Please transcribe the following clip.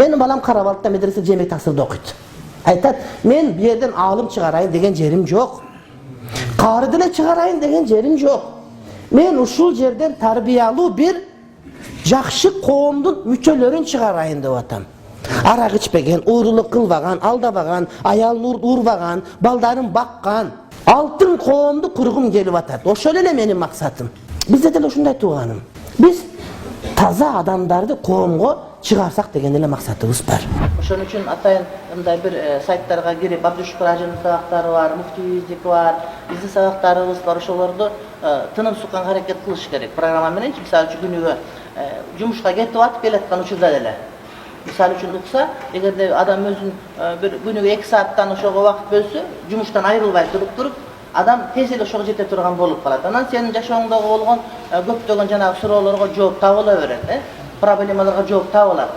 Benim balam Karabalt'ta medrese Cemek Tasır'da okuydu. Aytat, men bir yerden alım çıkarayın degen jerim yok. Qarı dile çıkarayın degen jerim yok. Men uşul yerden tarbiyalı bir jakşı qoomdun müçölörün çıkarayın dep atam. Arak içpegen, uğruluk kılbagan, aldabagan, ayalını urbagan, baldarın bakkan, altın qoomdu kurgum gelip atat. Oşol ele menin maksatım. Bizde de oşunday tuğanım. Biz taza adamdardı qoomgo çıkarsak degen ele maksatыбыз бар. Ошон үчүн атайын мындай бир сайттарга кирип Абдушукур ажынын сабактары бар, Муфтиздики бар, биздин сабактарыбыз бар, ошолорду тыным суккан аракет кылыш керек. Программа менен мисалы үчүн күнүгө жумушка кетип атып келаткан учурда деле. Мисалы үчүн укса, эгерде адам өзүн бир күнүгө 2 сааттан ошого убакыт бөлсө, жумуштан айрылбай туруп адам тез эле ошого жете турган болуп калат. Анан сенин жашооңдогу болгон көптөгөн жанагы суроолорго жооп табыла берет, проблемаларга жооп табылат.